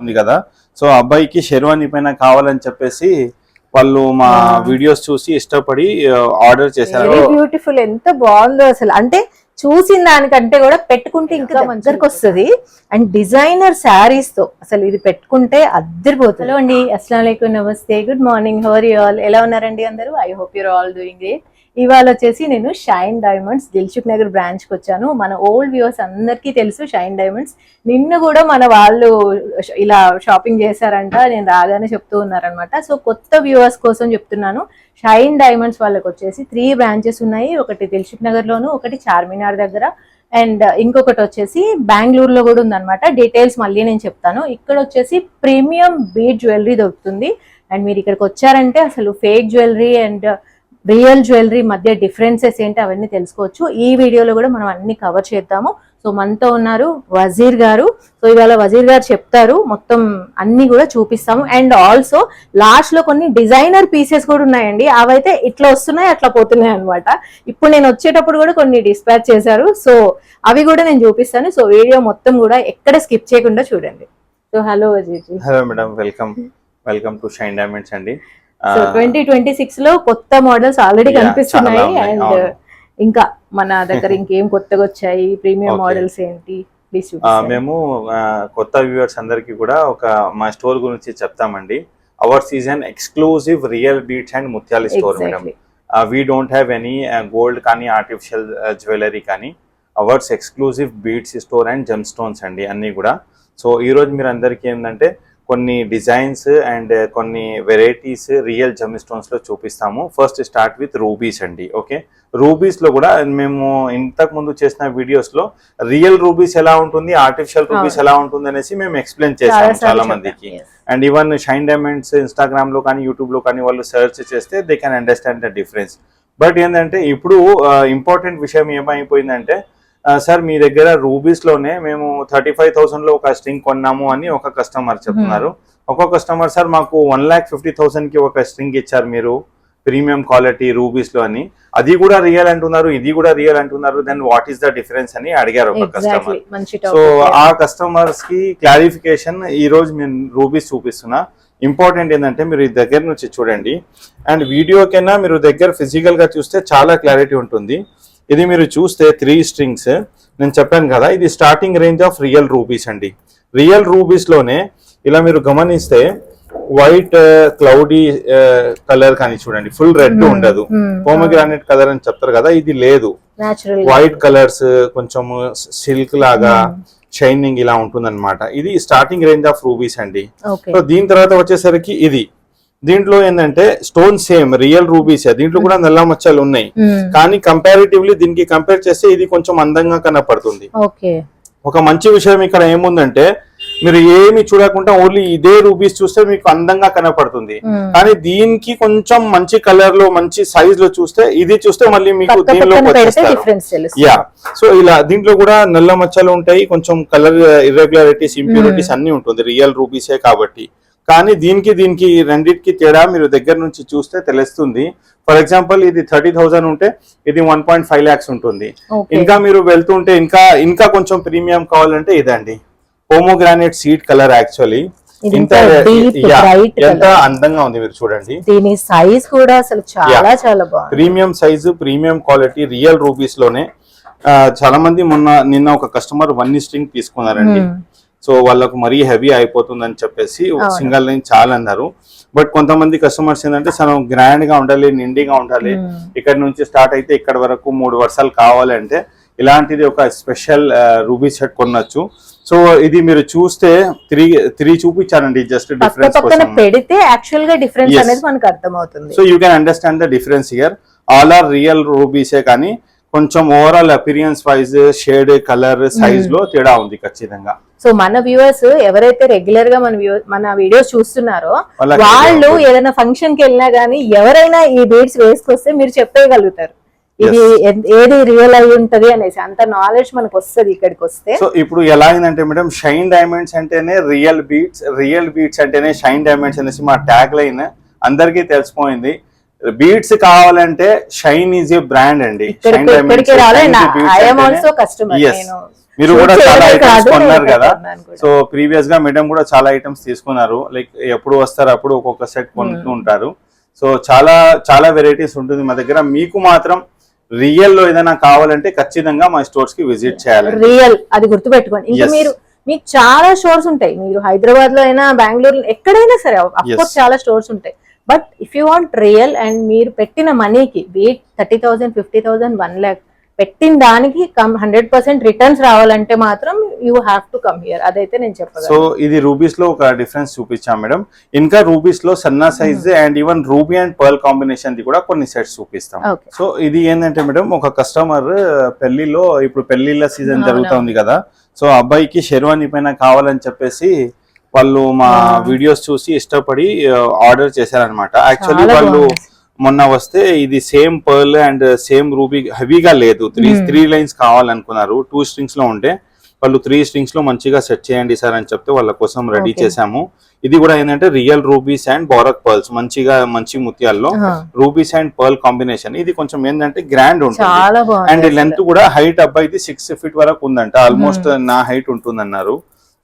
ఉంది కదా, సో అబ్బాయికి షెర్వానీ పైన కావాలని చెప్పేసి వాళ్ళు మా వీడియోస్ చూసి ఇష్టపడి ఆర్డర్ చేశారు. బ్యూటిఫుల్, ఎంత బాగుందో అసలు. అంటే చూసిన దానికంటే కూడా పెట్టుకుంటే ఇంకా దగ్గరకు వస్తుంది. అండ్ డిజైనర్ శారీస్ తో అసలు ఇది పెట్టుకుంటే అద్దరిపోతుంది. హలో అండి, అస్సలాము అలైకుం, నమస్తే, good morning, how are you all? ఎలా ఉన్నారండి అందరూ? I hope your all doing great. ఇవాళ వచ్చేసి నేను Shine Diamonds Dilsukhnagar branch కి వచ్చాను. మన ఓల్డ్ వ్యూవర్స్ అందరికీ తెలుసు షైన్ డైమండ్స్. నిన్న కూడా మన వాళ్ళు ఇలా షాపింగ్ చేశారంట, నేను రాగానే చెప్తూ ఉన్నారనమాట. సో కొత్త వ్యూవర్స్ కోసం చెప్తున్నాను, షైన్ డైమండ్స్ వాళ్ళకి వచ్చేసి 3 బ్రాంచెస్ ఉన్నాయి. ఒకటి దిల్సుఖ్ నగర్ లోను, ఒకటి చార్మినార్ దగ్గర, అండ్ ఇంకొకటి వచ్చేసి బెంగళూరులో కూడా ఉందన్నమాట. డీటెయిల్స్ మళ్ళీ నేను చెప్తాను. ఇక్కడ వచ్చేసి ప్రీమియం బీడ్ జ్యువెలరీ దొరుకుతుంది. అండ్ మీరు ఇక్కడికి వచ్చారంటే అసలు fake jewellery and real jewellery మధ్య డిఫరెన్సెస్ ఏంటి అవన్నీ తెలుసుకోవచ్చు. ఈ వీడియోలో కూడా మనం అన్ని కవర్ చేద్దాము. సో మనతో ఉన్నారు వజీర్ గారు. సో ఇవాళ వజీర్ గారు చెప్తారు, మొత్తం అన్ని కూడా చూపిస్తాము. అండ్ ఆల్సో లాస్ట్ లో కొన్ని డిజైనర్ పీసెస్ కూడా ఉన్నాయండి. అవైతే ఇట్లా వస్తున్నాయి అట్లా పోతున్నాయి అనమాట. ఇప్పుడు నేను వచ్చేటప్పుడు కూడా కొన్ని డిస్పాచ్ చేశారు, సో అవి కూడా నేను చూపిస్తాను. సో వీడియో మొత్తం కూడా ఎక్కడ స్కిప్ చేయకుండా చూడండి. So hello Wazir ji. Hello madam, welcome to Shine Diamonds అండి. సో 2026 లో కొత్త మోడల్స్ ఆల్రెడీ కనిపిస్తున్నాయి. అండ్ ఇంకా మన దగ్గర ఇంకేం కొత్తగా వచ్చాయి, ప్రీమియం మోడల్స్ ఏంటి? మేము కొత్త వ్యూవర్స్ అందరికి కూడా ఒక మా స్టోర్ గురించి చెప్తామండి. Our season exclusive real beads and ముత్యాల store madam. We don't have any gold కానీ ఆర్టిఫిషియల్ జ్యువెలరీ కానీ. Ours exclusive beads store and gem stones అండి అన్ని కూడా. సో ఈ రోజు మీరు అందరికీ ఏంటంటే కొన్ని డిజైన్స్ అండ్ కొన్ని వెరైటీస్ రియల్ జెమ్ స్టోన్స్ లో చూపిస్తాము. ఫస్ట్ స్టార్ట్ విత్ రూబీస్ అండి. ఓకే, రూబీస్ లో కూడా మేము ఇంతకు ముందు చేసిన వీడియోస్ లో రియల్ రూబీస్ ఎలా ఉంటుంది, ఆర్టిఫిషియల్ రూబీస్ ఎలా ఉంటుంది అనేసి మేము ఎక్స్ప్లెయిన్ చేసాము చాలా మందికి. And even shine diamonds Instagram లో కానీ యూట్యూబ్ లో కానీ వాళ్ళు సెర్చ్ చేస్తే they can understand the difference. But ఏంటంటే ఇప్పుడు ఇంపార్టెంట్ విషయం ఏమైపోయిందంటే, సార్ మీ దగ్గర రూబీస్ లోనే మేము 35,000 లో ఒక స్ట్రింగ్ కొన్నాము అని ఒక కస్టమర్ చెప్తున్నారు. ఒక కస్టమర్ సార్ మాకు 1,50,000 కి ఒక స్ట్రింగ్ ఇచ్చారు మీరు ప్రీమియం క్వాలిటీ రూబీస్ లో అని, అది కూడా రియల్ అంటున్నారు, ఇది కూడా రియల్ అంటున్నారు, then what is the difference అని అడిగారు ఒక కస్టమర్. సో ఆ కస్టమర్స్ కి క్లారిఫికేషన్ ఈ రోజు నేను రూబీస్ చూపిస్తున్నా. ఇంపార్టెంట్ ఏంటంటే మీరు ఈ దగ్గర నుంచి చూడండి, అండ్ వీడియో కన్నా మీరు దగ్గర ఫిజికల్ గా చూస్తే చాలా క్లారిటీ ఉంటుంది. ఇది మీరు చూస్తే 3 స్ట్రింగ్స్ నేను చెప్పాను కదా, ఇది starting range of real rubies అండి. రియల్ రూబీస్ లోనే ఇలా మీరు గమనిస్తే వైట్ క్లౌడీ కలర్ కానీ చూడండి, ఫుల్ రెడ్ ఉండదు, పోమోగ్రానైట్ కలర్ అని చెప్తారు కదా, ఇది లేదు. వైట్ కలర్స్ కొంచెం సిల్క్ లాగా షైనింగ్ ఇలా ఉంటుంది అనమాట. ఇది స్టార్టింగ్ రేంజ్ ఆఫ్ రూబీస్ అండి. సో దీని తర్వాత వచ్చేసరికి ఇది, దీంట్లో ఏంటంటే స్టోన్ సేమ్ రియల్ రూబీస్, దీంట్లో కూడా నల్ల మచ్చలు ఉన్నాయి, కానీ కంపారిటివ్లీ దీనికి కంపేర్ చేస్తే ఇది కొంచెం అందంగా కనపడుతుంది. ఒక మంచి విషయం ఇక్కడ ఏముందంటే, మీరు ఏమి చూడకుండా ఓన్లీ ఇదే రూబీస్ చూస్తే మీకు అందంగా కనపడుతుంది, కానీ దీనికి కొంచెం మంచి కలర్ లో మంచి సైజ్ లో చూస్తే, ఇది చూస్తే మళ్ళీ మీకు దీనిలో యా. సో ఇలా దీంట్లో కూడా నల్ల మచ్చలు ఉంటాయి, కొంచెం కలర్ ఇర్రెగ్యులారిటీస్, ఇంప్యూరిటీస్ అన్ని ఉంటుంది రియల్ రూబీసే కాబట్టి. కానీ దీనికి రెండింటికి తేడా మీరు దగ్గర నుంచి చూస్తే తెలుస్తుంది. ఫర్ ఎగ్జాంపుల్ ఇది 30,000 ఉంటే ఇది 1.5 lakhs ఉంటుంది. ఇంకా మీరు వెళ్తుంటే ఇంకా కొంచెం ప్రీమియం కావాలంటే ఇదండి, పోమోగ్రానైట్ సీడ్ కలర్. యాక్చువల్లీ ఎంత అందంగా ఉంది మీరు చూడండి. దీని సైజ్ కూడా అసలు చాలా బాగుంది, premium size, premium quality, real rubies లోనే. చాలా మంది నిన్న ఒక కస్టమర్ 1 స్ట్రింగ్ తీసుకున్నారండి. సో వాళ్ళకు మరీ హెవీ అయిపోతుందని చెప్పేసి సింగల్ లైన్ చాలా అన్నారు. బట్ కొంతమంది కస్టమర్స్ ఏంటంటే మనం గ్రాండ్ గా ఉండాలి, నిండిగా ఉండాలి, ఇక్కడ నుంచి స్టార్ట్ అయితే ఇక్కడ వరకు 3 వరుసలు కావాలంటే ఇలాంటిది ఒక స్పెషల్ రూబీ సెట్ కొనొచ్చు. సో ఇది మీరు చూస్తే 3 చూపించానండి, జస్ట్ డిఫరెన్స్ పెడితే యాక్చువల్ గా డిఫరెన్స్ అనేది మనకు అర్థమవుతుంది. So you can understand the difference here. All are real రూబీసే, కానీ కొంచెం overall appearance wise shade, colour, size లో తేడా ఉంది ఖచ్చితంగా. సో మన వ్యూవర్స్ ఎవరైతే రెగ్యులర్ గా మన వీడియోస్ చూస్తున్నారో వాళ్ళు ఏదైనా ఫంక్షన్ కి వెళ్ళినా గానీ ఎవరైనా ఈ బీడ్స్ వేసుకొస్తే మీరు చెప్పగలుగుతారు ఇది ఏది రియల్ అయి ఉంటది అనేసి, అంత నాలెడ్జ్ మనకు వస్తుంది ఇక్కడికి వస్తే. సో ఇప్పుడు ఎలా అయిందంటే మేడం, షైన్ డైమండ్స్ అంటేనే రియల్ బీట్స్ అంటేనే షైన్ డైమండ్స్ అనేసి మా ట్యాగ్ లైన్ అందరికీ తెలిసిపోయింది. బీట్స్ కావాలంటే షైన్ ఈజ్ ఏ బ్రాండ్ అండి. షైన్ డైమండ్స్ మీరు కూడా Shoot చాలా చేయడమే ఐటమ్స్ కాదు, కొన్నారు నేను కదా, కొన్నాను కూడా. సో ప్రీవియస్ గా మేడం కూడా చాలా ఐటమ్స్ తీసుకున్నారు, లైక్ ఎప్పుడు వస్తారు అప్పుడు ఒక్కొక్క సెట్ కొంటూ ఉంటారు. సో చాలా చాలా వెరైటీస్ ఉంటుంది మా దగ్గర. మీకు మాత్రం రియల్ లో ఏదైనా కావాలంటే ఖచ్చితంగా మా స్టోర్స్ కి విజిట్ చేయాలి. రియల్ అది గుర్తుపెట్టుకోండి. ఇంకా Yes. మీకు చాలా స్టోర్స్ ఉంటాయి, మీరు హైదరాబాద్ లో అయినా బెంగళూరు ఎక్కడైనా సరే అఫ్కోర్స్ చాలా స్టోర్స్ ఉంటాయి. But if you want real and మీరు పెట్టిన మనీకి 30,000 50,000 1 lakh పెట్టిన దానికి 100% రిటర్న్స్ రావాలంటే మాత్రం you have to come here. అదైతే నేను సో చెప్పగలను. ఇది రూబీస్ లో ఒక డిఫరెన్స్ చూపించాం మేడం. ఇంకా రూబీస్ లో సన్నా size and even ruby and pearl combination the కూడా కొన్ని సెట్స్ చూపిస్తాం. Okay. సో ఇది ఏంటంటే మేడం, ఒక కస్టమర్ పెళ్లిలో, ఇప్పుడు పెళ్లిళ్ళ సీజన్ జరుగుతుంది కదా, సో అబ్బాయికి షెర్వానీ పైన కావాలని చెప్పేసి వాళ్ళు మా వీడియోస్ చూసి ఇష్టపడి ఆర్డర్ చేశారనమాట. యాక్చువల్లీ చాలా వాళ్ళు బాగుంది. మొన్న వస్తే ఇది same pearl and same ruby హెవీగా లేదు, త్రీ లైన్స్ కావాలనుకున్నారు. 2 strings లో ఉంటే వాళ్ళు 3 strings లో మంచిగా సెట్ చేయండి సార్ అని చెప్తే వాళ్ళ కోసం రెడీ చేసాము. ఇది కూడా ఏంటంటే రియల్ రూబీస్ అండ్ బోరక్ పర్ల్స్, మంచి ముత్యాల్లో రూబీస్ అండ్ పర్ల్ కాంబినేషన్. ఇది కొంచెం ఏంటంటే గ్రాండ్ ఉంటుంది చాలా బాగుంది. అండ్ లెంత్ కూడా హైట్ అబ్బాయిది 6 feet వరకు ఉందంట, ఆల్మోస్ట్ నా హైట్ ఉంటుంది అన్నారు.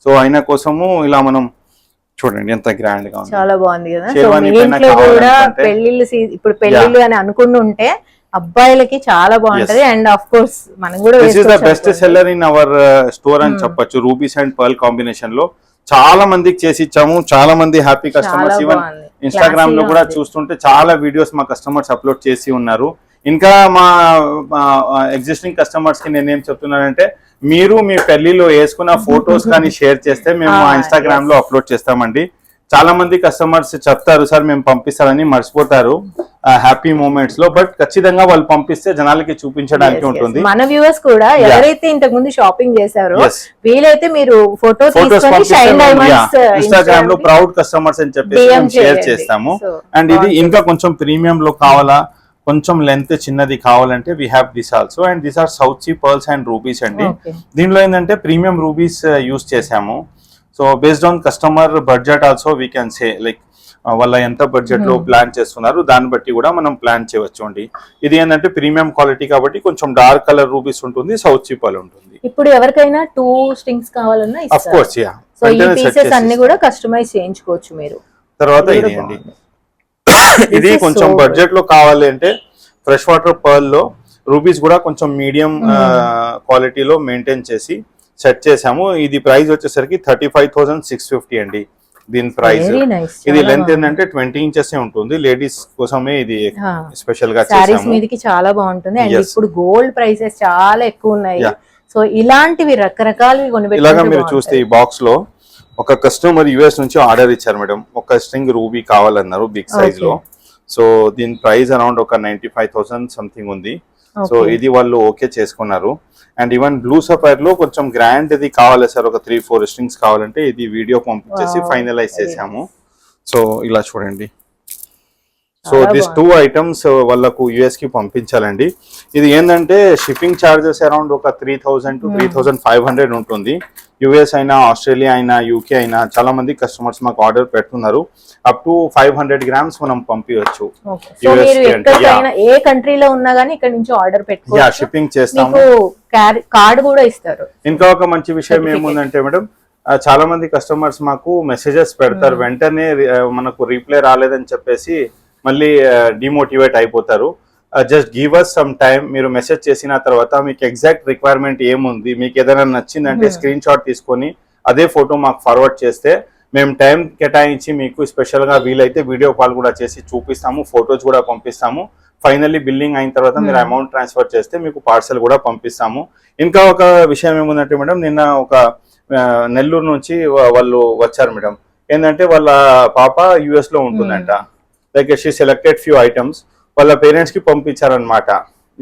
సో ఆయన కోసము ఇలా మనం చూడండి ఎంత గ్రాండ్ గా ఉంది. చాలా బాగుంది కదా. సో షెర్వానీ మీ పైన ఇంట్లో కూడా కావాలనుకుంటే పెళ్లిళ్ళు ఇప్పుడు పెళ్లిళ్ళు అని అనుకుంటుంటే అబ్బాయిలకి చాలా బాగుంటది. అండ్ ఆఫ్ కోర్స్ మనం కూడా this is the best seller in our store అని చెప్పొచ్చు. రూబీస్ అండ్ పర్ల్ కాంబినేషన్ లో చాలా మందికి చేసి ఇచ్చాము, చాలా మంది హ్యాపీ కస్టమర్స్. ఈవెన్ ఇన్స్టాగ్రామ్ లో కూడా చూస్తుంటే చాలా వీడియోస్ మా కస్టమర్స్ అప్లోడ్ చేసి ఉన్నారు. ఇంకా మా ఎగ్జిస్టింగ్ కస్టమర్స్ కి నేనేం చెప్తున్నానంటే, మీరు మీ పెళ్లిలో వేసుకున్న ఫొటోస్ కానీ షేర్ చేస్తే మేము మా ఇన్స్టాగ్రామ్ లో అప్లోడ్ చేస్తామండి. చాలా మంది కస్టమర్స్ చెప్తారు సార్ మేము పంపిస్తారని, మర్చిపోతారు హ్యాపీ మూమెంట్స్ లో. బట్ ఖచ్చితంగా వాళ్ళు పంపిస్తే జనాలకి చూపించడానికి ఉంటుంది. మన వ్యూవర్స్ కూడా ఎవరైతే ఇంతకు ముందు షాపింగ్ చేశారో వీలైతే మీరు ఫోటో తీసుకొని షైన్ డైమండ్స్ ఇన్స్టాగ్రామ్ లో ప్రౌడ్ కస్టమర్స్ అని చెప్పేసి మేము షేర్ చేస్తాము. అండ్ ఇది ఇంకా కొంచెం ప్రీమియం లో కావాలా, కొంచెం లెంత్ చిన్నది కావాలంటే we have this also. And these are South Sea pearls and rubies అండి. దీనిలో ఏంటంటే ప్రీమియం రూబీస్ యూస్ చేసాము. So based on customer budget also we can say, like వాళ్ళ ఎంత బడ్జెట్ లో ప్లాన్ చేస్తున్నారు దాన్ని బట్టి కూడా మనం ప్లాన్ చేయవచ్చు అండి. ఇది ఏంటంటే ప్రీమియం క్వాలిటీ కాబట్టి కొంచెం డార్క్ కలర్ రూబీస్ ఉంటుంది, సౌత్ సీ పర్ల్ ఉంటుంది. ఇప్పుడు ఎవరికైనా 2 strings కావాలన్నా ఆఫ్ కోర్స్ యా. సో ఈ పీసెస్ అన్ని కూడా కస్టమైజ్ చేయించుకోవచ్చు మీరు. తర్వాత ఇది అండి, ఇది కొంచెం బడ్జెట్ లో కావాలి అంటే ఫ్రెష్ వాటర్ పర్ల్ లో రూబీస్ కూడా కొంచెం మీడియం క్వాలిటీలో మెయింటైన్ చేసి సెట్ చేసాము. ఇది ప్రైస్ వచ్చేసరికి 35,650 అండి దీని ప్రైస్. ఇది లెంత్ ఏంటంటే 20 inches ఉంటుంది, లేడీస్ కోసమే ఇది స్పెషల్ గా సారీస్ మీదకి చాలా బాగుంటుంది. అండ్ ఇప్పుడు గోల్డ్ ప్రైసెస్ చాలా ఎక్కువ ఉన్నాయి. సో ఇలాంటివి రకరకాలు ఇలాగా మీరు చూస్తే ఈ బాక్స్ లో ఒక కస్టమర్ యుఎస్ నుంచి ఆర్డర్ ఇచ్చారు మేడం, ఒక స్ట్రింగ్ రూబీ కావాలన్నారు బిగ్ సైజ్ లో. సో దీని ప్రైస్ అరౌండ్ ఒక 95,000 సంథింగ్ ఉంది. సో ఇది వాళ్ళు ఓకే చేసుకున్నారు. అండ్ ఈవెన్ బ్లూ సఫైర్ లో కొంచెం గ్రాండ్ ఇది కావాలి సార్, ఒక 3-4 strings కావాలంటే ఇది వీడియో పంపించేసి ఫైనలైజ్ చేసాము. సో ఇలా చూడండి. సో దిస్ 2 items వాళ్ళకు యుఎస్ కి పంపించాలండి. ఇది ఏంటంటే షిప్పింగ్ చార్జెస్ అరౌండ్ ఒక 3,000 to 3,500 ఉంటుంది. యుఎస్ అయినా, ఆస్ట్రేలియా అయినా, యూకే అయినా చాలా మంది కస్టమర్స్ మాకు ఆర్డర్ పెడుతున్నారు. అప్ టు 500 grams మనం పంపించవచ్చు. ఏ కంట్రీలో ఉన్నా గానీ ఇక్కడ నుంచి ఆర్డర్ పెట్టుకోవచ్చు, షిప్పింగ్ చేస్తాము, కార్డ్ కూడా ఇస్తారు. ఇంకా ఒక మంచి విషయం ఏముందంటే మేడం, చాలా మంది కస్టమర్స్ మాకు మెసేజెస్ పెడతారు, వెంటనే మనకు రీప్లై రాలేదని చెప్పేసి మళ్ళీ డిమోటివేట్ అయిపోతారు. Just give us some time. మీరు మెసేజ్ చేసిన తర్వాత మీకు ఎగ్జాక్ట్ రిక్వైర్మెంట్ ఏముంది, మీకు ఏదైనా నచ్చిందంటే స్క్రీన్ షాట్ తీసుకొని అదే ఫోటో మాకు ఫార్వర్డ్ చేస్తే మేము టైం కేటాయించి మీకు స్పెషల్ గా వీలైతే వీడియో కాల్ కూడా చేసి చూపిస్తాము, ఫొటోస్ కూడా పంపిస్తాము. ఫైనల్లీ బిల్లింగ్ అయిన తర్వాత మీరు అమౌంట్ ట్రాన్స్ఫర్ చేస్తే మీకు పార్సల్ కూడా పంపిస్తాము. ఇంకా ఒక విషయం ఏముందంటే మేడం, నిన్న ఒక నెల్లూరు నుంచి వాళ్ళు వచ్చారు మేడం. ఏంటంటే వాళ్ళ పాప యుఎస్ లో ఉంటుందంట. Like she selected few items వాళ్ళ పేరెంట్స్ కి పంపించారనమాట,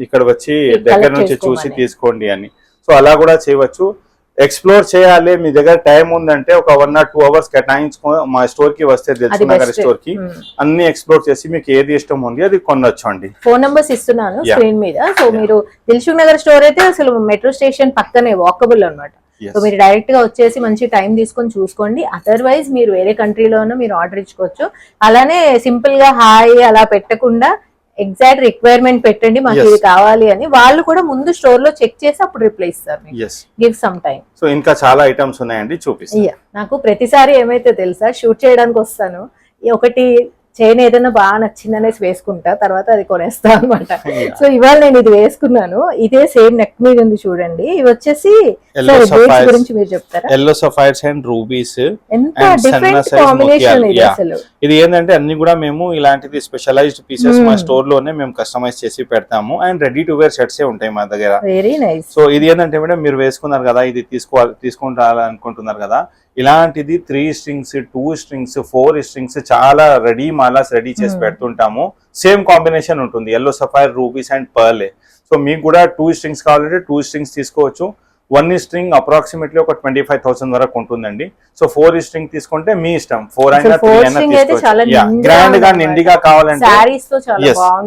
ఇక్కడ వచ్చి దగ్గర నుంచి చూసి తీసుకోండి అని. సో అలా కూడా చేయవచ్చు. ఎక్స్ప్లోర్ చేయాలి, మీ దగ్గర టైం ఉందంటే ఒక 1 or 2 hours కేటాయించుకో మా స్టోర్ కి వస్తే, దిల్సుఖ్ నగర్ స్టోర్ కి అన్ని ఎక్స్ప్లోర్ చేసి మీకు ఏది ఇష్టం ఉంది అది కొనొచ్చు అండి. ఫోన్ నంబర్స్ ఇస్తున్నాను స్క్రీన్ మీద. సో మీరు దిల్సుఖ్ నగర్ స్టోర్ అయితే అసలు మెట్రో స్టేషన్ పక్కనే వాకబుల్ అన్నమాట. సో మీరు డైరెక్ట్ గా వచ్చేసి మంచి టైం తీసుకొని చూసుకోండి. అదర్వైజ్ మీరు వేరే కంట్రీలోనూ మీరు ఆర్డర్ ఇచ్చుకోవచ్చు. అలానే సింపుల్ గా హాయ్ అలా పెట్టకుండా ఎగ్జాక్ట్ రిక్వైర్మెంట్ పెట్టండి మాకు Yes. ఇది కావాలి అని, వాళ్ళు కూడా ముందు స్టోర్ లో చెక్ చేసి అప్పుడు రిప్లై ఇస్తారు. Yes. Give some time. So ఇంకా చాలా ఐటమ్స్ ఉన్నాయండి, చూపిస్తాను. నాకు ప్రతిసారి ఏమైతే తెలుసా, షూట్ చేయడానికి వస్తాను, ఒకటి చైన్ ఏదైనా బాగా నచ్చిందనేసి వేసుకుంటా, తర్వాత అది కొనేస్తా అనమాట. సో ఇవాళ నేను ఇది వేసుకున్నాను, ఇదే సేమ్ నెక్ మీద ఉంది చూడండి. ఇవి వచ్చేసి బీడ్స్ గురించి మీరు చెప్తారా? ఎల్లో సఫైర్స్ అండ్ రూబీస్, ఎంత డిఫరెంట్ కాంబినేషన్ ఇది అసలు. ఇది ఏంటంటే అన్ని కూడా మేము ఇలాంటిది స్పెషలైజ్డ్ పీసెస్ మా స్టోర్ లోనే మేము కస్టమైజ్ చేసి పెడతాము. And ready to wear sets ఉంటాయి మా దగ్గర. Very nice. సో ఇది ఏంటంటే మేడం, మీరు వేసుకున్నారు కదా, ఇది తీసుకుంటారనుకుంటున్నారు కదా, ఇలాంటిది 3 strings 2 strings 4 strings చాలా రెడీ మాలాస్ రెడీ చేసి పెడుతుంటాము. సేమ్ కాంబినేషన్ ఉంటుంది, yellow sapphire rubies and pearl. So మీకు కూడా 2 strings కావాలంటే 2 strings తీసుకోవచ్చు. 1 string అప్రాక్సిమేట్లీ ఒక 25,000 వరకు ఉంటుందండి. సో 4 string తీసుకుంటే మీ ఇష్టం, 4 అయినా 3 అయినా తీసుకోవచ్చు. గ్రాండ్ గా నిండిగా కావాలంటే,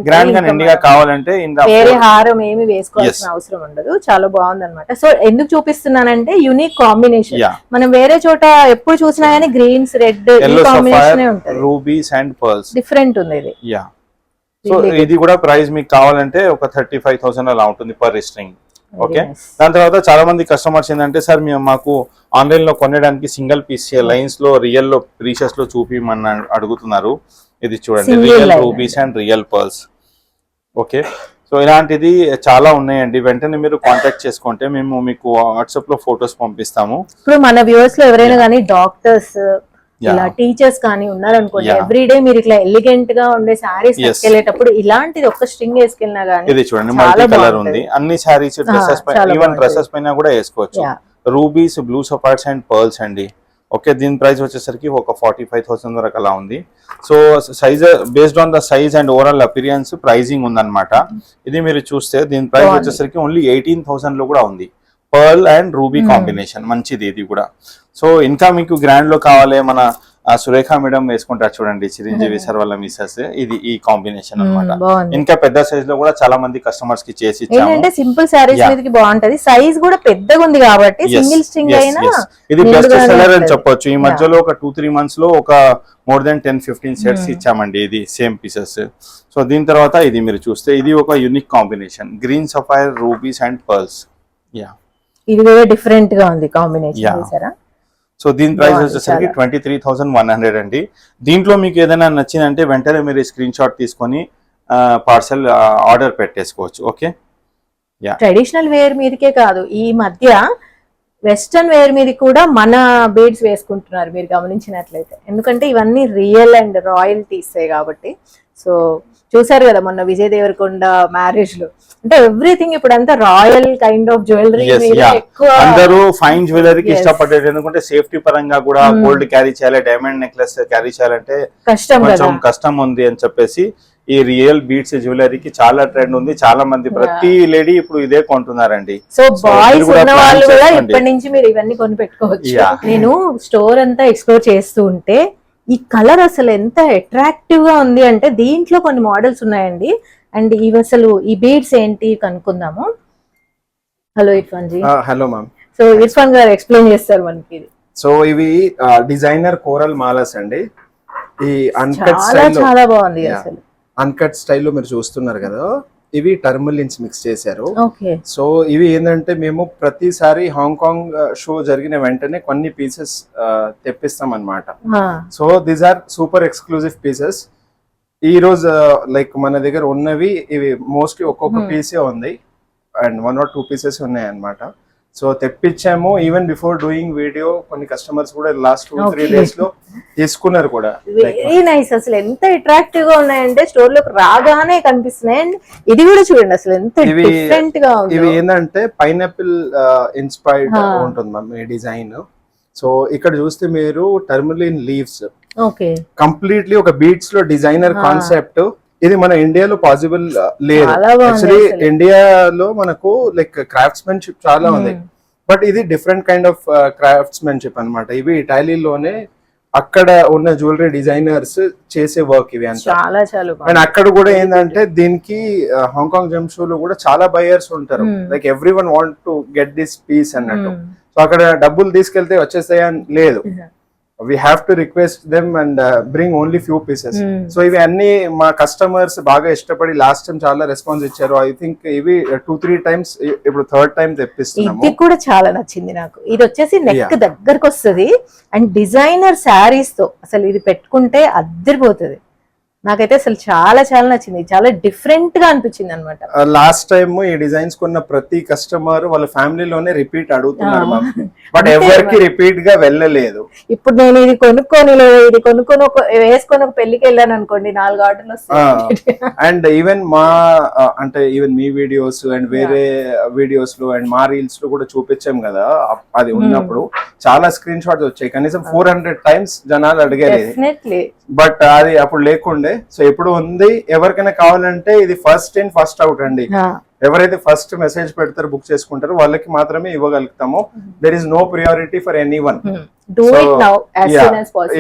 గ్రాండ్ గా నిండిగా కావాలంటే వేరే హారం ఏమి వేసుకోవాల్సిన అవసరం ఉండదు. చాలా బాగుంది అనమాట. సో ఎందుకు చూపిస్తున్నానంటే యూనిక్ కాంబినేషన్. మనం వేరే చోట ఎప్పుడు చూసినా గానీ గ్రీన్స్ రెడ్ కాంబినేషన్ ఉంటుంది, రూబీస్ అండ్ పర్ల్స్ డిఫరెంట్ ఉంది ఇది. సో ఇది కూడా ప్రైస్ మీకు కావాలంటే ఒక 35,000 అలా ఉంటుంది పర్ స్ట్రింగ్. ఓకే. దాని తర్వాత చాలా మంది కస్టమర్స్ ఏంటంటే, సార్ మేము మాకు ఆన్లైన్ లో కొనడానికి సింగిల్ పీస్ లైన్స్ లో రియల్ లో ప్రీషియస్ లో చూపిమని అడుగుతున్నారు. ఇది చూడండి, real rubies and real pearls. Okay. So ఇలాంటిది చాలా ఉన్నాయండి. వెంటనే మీరు కాంటాక్ట్ చేసుకుంటే మేము మీకు వాట్సాప్ లో ఫొటోస్ పంపిస్తాము. ఇప్పుడు మన వ్యూవర్స్ లో ఎవరైనా కానీ డాక్టర్స్, ఇలా టీచర్స్ కానీ ఉన్నారనుకోండి, ఎవ్రీడే మీరు ఇట్లా ఎలిగెంట్ గా ఉండే సారీస్ వెళ్ళేటప్పుడు ఇలాంటిది ఒక స్ట్రింగ్ వేసుకెళ్ళినా గానీ, ఇది చూడండి మల్టీ కలర్ ఉంది. అన్ని సారీస్ డ్రెస్సెస్ పైన, ఈవెన్ డ్రెస్సెస్ పైన కూడా వేసుకోవచ్చు. Rubies blue sapphires and pearls అండి. ఓకే. దీని ప్రైస్ వచ్చేసరికి ఒక 45,000 వరకు అలా ఉంది. So size based on the size and overall appearance pricing ఉందన్నమాట. ఇది మీరు చూస్తే దీని ప్రైస్ వచ్చేసరికి ఓన్లీ 18,000 లో కూడా ఉంది. పర్ల్ అండ్ రూబీ కాంబినేషన్ మంచిది ఇది కూడా. సో ఇంకా మీకు గ్రాండ్ లో కావాలి, మన సురేఖ మేడం వేసుకుంటారు చూడండి, చిరంజీవి సార్ వాళ్ళ మిసెస్, ఇది ఈ కాంబినేషన్ అన్నమాట. ఇంకా పెద్ద సైజ్ లో కూడా చాలా మంది కస్టమర్స్ కి చేసి ఇచ్చాము. సింపుల్ సారీస్ మీదకి బాగుంటది, సైజ్ కూడా పెద్దగా ఉంది కాబట్టి సింగిల్ స్ట్రింగ్ అయినా ఇది బెస్ట్ సెల్లర్ అని చెప్పొచ్చు. ఈ మధ్యలో ఒక 2-3 months లో ఒక మోర్ దెన్ 10-15 సెట్స్ ఇచ్చామండి, ఇది సేమ్ పీసెస్. సో దీని తర్వాత ఇది మీరు చూస్తే ఇది ఒక unique combination, green sapphire rubies and pearls. ఇది కూడా డిఫరెంట్ గా ఉంది కాంబినేషన్. సో దీని ప్రైస్ వచ్చేసరికి 23,100 అండి. దీంట్లో మీకు ఏదైనా నచ్చిందంటే వెంటనే మీరు స్క్రీన్ షాట్ తీసుకొని పార్సల్ ఆర్డర్ పెట్టేసుకోవచ్చు. ఓకే. ట్రెడిషనల్ వేర్ మీదకే కాదు, ఈ మధ్య వెస్టర్న్ వేర్ మీద కూడా మన బీడ్స్ వేసుకుంటున్నారు మీరు గమనించినట్లయితే. ఎందుకంటే ఇవన్నీ రియల్ అండ్ రాయల్టీస్ కాబట్టి. సో చూసారు కదా మొన్న విజయ్ దేవరకొండ మ్యారేజ్ లో, అంటే ఎవ్రీథింగ్ ఇప్పుడు అంతా రాయల్ కైండ్ ఆఫ్ జ్యువెలరీ ఎక్కువ అందరూ ఫైన్ జ్యువెలరీకి ఇష్టపడేది. ఎందుకంటే సేఫ్టీ పరంగా కూడా గోల్డ్ క్యారీ చేయాలి, డైమండ్ నెక్లెస్ క్యారీ చేయాలంటే కొంచెం కష్టం ఉంది అని చెప్పేసి ఈ రియల్ బీడ్స్ జ్యువెలరీకి చాలా ట్రెండ్ ఉంది. చాలా మంది ప్రతి లేడీ ఇప్పుడు ఇదే కొంటున్నారండి. సో బాయ్స్ ఉన్న వాళ్ళు కూడా ఇప్పటి నుంచి మీరు ఇవన్నీ కొని పెట్టుకోవచ్చు. నేను స్టోర్ అంతా ఎక్స్ప్లోర్ చేస్తూ ఉంటే ఈ కలర్ అసలు ఎంత అట్రాక్టివ్ గా ఉంది అంటే, దీంట్లో కొన్ని మోడల్స్ ఉన్నాయండి. అండ్ ఇవి అసలు ఈ బీడ్స్ ఏంటి కనుక్కుందాము. Hello Irfan ji. Hello ma'am. So Irfan గారు ఎక్స్ప్లెయిన్ చేస్తారు మనకి. సో ఇవి డిజైనర్ కోరల్ మాలస్ అండి. ఈ అన్కట్ చాలా బాగుంది అసలు. అన్కట్ స్టైల్లో మీరు చూస్తున్నారు కదా, ఇవి టర్మలిన్స్ మిక్స్ చేశారు. సో ఇవి ఏంటంటే మేము ప్రతిసారి హాంకాంగ్ షో జరిగిన వెంటనే కొన్ని పీసెస్ తెప్పిస్తాం అన్నమాట. So these are super exclusive pieces. ఈ రోజు లైక్ మన దగ్గర ఉన్నవి ఇవి మోస్ట్లీ ఒక్కొక్క పీసే ఉంది అండ్ 1 or 2 pieces ఉన్నాయి అన్నమాట. సో తెప్పించాము. ఈవెన్ బిఫోర్ డూయింగ్ వీడియో కొన్ని కస్టమర్స్ కూడా లాస్ట్ 2-3 days లో తీసుకున్నారు కూడా. Very nice. అసలు ఎంత అట్రాక్టివ్ గా ఉన్నాయంటే స్టోర్ లోకి రాగానే కనిపిస్తున్నాయి. అండ్ ఇది కూడా చూడండి అసలు ఎంత డిఫరెంట్ గా ఉంది. ఇవి ఏంటంటే పైనాపిల్ ఇన్స్పైర్డ్ ఉంటుంది మ్యామ్ ఈ డిజైన్. సో ఇక్కడ చూస్తే మీరు టర్మలిన్ లీవ్స్ కంప్లీట్లీ ఒక బీట్స్ లో డిజైనర్ కాన్సెప్ట్. ఇది మన ఇండియాలో పాసిబుల్ లేదు. యాక్చువల్లీ ఇండియాలో మనకు లైక్ క్రాఫ్ట్స్మెన్షిప్ చాలా ఉంది, బట్ ఇది డిఫరెంట్ కైండ్ ఆఫ్ క్రాఫ్ట్స్మెన్షిప్ అన్నమాట. ఇవి ఇటాలీలోనే అక్కడ ఉన్న జ్యువెలరీ డిజైనర్స్ చేసే వర్క్ ఇవి అంతా. అండ్ అక్కడ కూడా ఏంటంటే దీనికి హాంకాంగ్ జెమ్ షో లో కూడా చాలా బయర్స్ ఉంటారు. Like every one want to get this piece అన్నట్టు. సో అక్కడ డబ్బులు తీసుకెళ్తే వచ్చేస్తాయని లేదు. we have to request them and bring only few pieces. So ఇవి అన్ని మా కస్టమర్స్ బాగా ఇష్టపడి లాస్ట్ టైం చాలా రెస్పాన్స్ ఇచ్చారు. ఐ థింక్ ఇవి 2-3 టైమ్స్ ఇప్పుడు థర్డ్ టైం తెప్పిస్తున్నాము. ఇది కూడా చాలా నచ్చింది నాకు. ఇది వచ్చేసి నెక్ దగ్గరకు వస్తుంది అండ్ డిజైనర్ శారీస్ తో అసలు ఇది పెట్టుకుంటే అద్దరిపోతుంది. నాకైతే అసలు చాలా చాలా నచ్చింది, చాలా డిఫరెంట్ గా అనిపించింది అనమాట. లాస్ట్ టైం ఈ డిజైన్స్ కొన్న ప్రతి కస్టమర్ వాళ్ళ ఫ్యామిలీలోనే రిపీట్ అడుగుతున్నారు బట్ ఎవరికి రిపీట్ గా వెళ్ళలేదు. ఇప్పుడు నేను ఇది కొనుక్కొని వేసుకొని ఒక పెళ్లికి వెళ్ళాను అనుకోండి, 4 ఆర్డర్లు వస్తాయి. అండ్ ఈవెన్ మా అంటే ఈవెన్ మీ వీడియోస్ అండ్ వేరే వీడియోస్ లో అండ్ మా రీల్స్ లో కూడా చూపించాం కదా, అది ఉన్నప్పుడు చాలా స్క్రీన్ షాట్స్ వచ్చాయి. కనీసం 400 టైమ్స్ జనాలు అడిగారు, బట్ అది అప్పుడు లేకుండే. సో ఇప్పుడు ఉంది. ఎవరికైనా కావాలంటే ఇది ఫస్ట్ ఇన్ ఫస్ట్ అవుట్ అండి. ఎవరైతే ఫస్ట్ మెసేజ్ పెడతారో బుక్ చేసుకుంటారో వాళ్ళకి మాత్రమే ఇవ్వగలుగుతాము. There is no priority for anyone.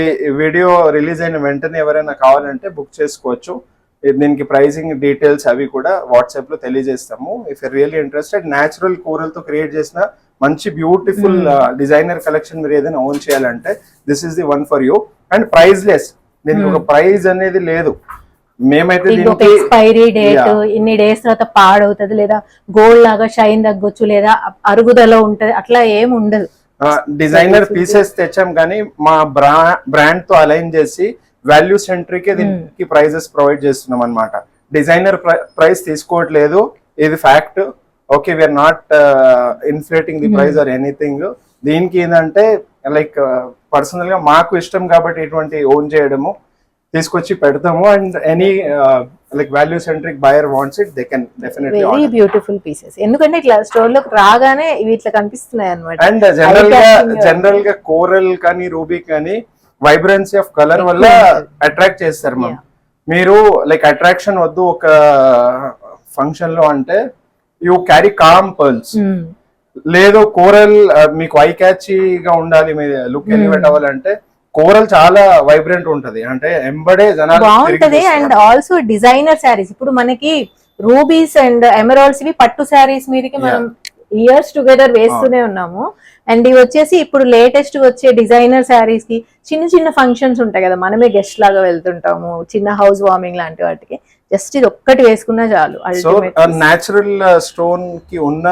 ఈ వీడియో రిలీజ్ అయిన వెంటనే ఎవరైనా కావాలంటే బుక్ చేసుకోవచ్చు. దీనికి ప్రైసింగ్ డీటెయిల్స్ అవి కూడా వాట్సాప్ లో తెలియజేస్తాము. If you really interested, natural coral తో క్రియేట్ చేసిన మంచి బ్యూటిఫుల్ డిజైనర్ కలెక్షన్ మీరు ఏదైనా ఓన్ చేయాలంటే this is the one for you. And priceless, దీనికి ఒక ప్రైజ్ అనేది లేదు. మేమైతే ఎక్స్పైరీ డేట్ ఇన్ని డేస్ తర్వాత పాడవుతుంది, లేదా గోల్డ్ లాగా షైన్ తగ్గొచ్చు, లేదా అరుగుదల ఉంటది, అట్లా ఏం ఉండదు. డిజైనర్ పీసెస్ తెచ్చాం కానీ మా బ్రాండ్ తో అలైన్ చేసి వాల్యూ సెంట్రిక్ దీనికి ప్రైజెస్ ప్రొవైడ్ చేస్తున్నాం అన్నమాట. డిజైనర్ ప్రైస్ తీసుకోవట్లేదు, ఇది fact. Okay, we are not inflating the price or anything. దీనికి ఏంటంటే లైక్ పర్సనల్ గా మాకు ఇష్టం కాబట్టి ఇటువంటి ఓన్ చేయడము, తీసుకొచ్చి పెడతాము. And any like value centric buyer wants it, they can definitely very beautiful pieces. ఎందుకంటే ఇట్లా స్టోర్ లోకి రాగానే ఇవి ఇట్లా కనిపిస్తున్నాయి అన్నమాట. అండ్ జనరల్ గా కోరల్ కానీ రూబీ కానీ వైబ్రెన్సీ ఆఫ్ కలర్ వల్ల అట్రాక్ట్ చేస్తారు మ్యామ్. మీరు లైక్ అట్రాక్షన్ వద్దు ఒక ఫంక్షన్ లో అంటే యూ క్యారీ కామ్ పర్ల్స్. లేదు కోరల్ మీకు ఐ క్యాచీగా ఉండాలి, మీ లుక్ ఎలివేట్ అవ్వాలంటే కోరల్ చాలా వైబ్రెంట్ ఉంటది, అంటే ఎంబడే జనాలు బాగుంటది. అండ్ ఆల్సో డిజైనర్ శారీస్ ఇప్పుడు మనకి రూబీస్ అండ్ ఎమరాల్డ్స్ ఇవి పట్టు శారీస్ మీదకి మనం ఇయర్స్ టుగెదర్ వేస్తూనే ఉన్నాము. అండ్ ఇవి వచ్చేసి ఇప్పుడు లేటెస్ట్ వచ్చే డిజైనర్ శారీస్ కి చిన్న చిన్న ఫంక్షన్స్ ఉంటాయి కదా, మనమే గెస్ట్ లాగా వెళ్తుంటాము, చిన్న హౌస్ వార్మింగ్ లాంటి వాటికి జస్ట్ ఇది ఒక్కటి వేసుకున్నా చాలు. సో న్యాచురల్ స్టోన్ కి ఉన్న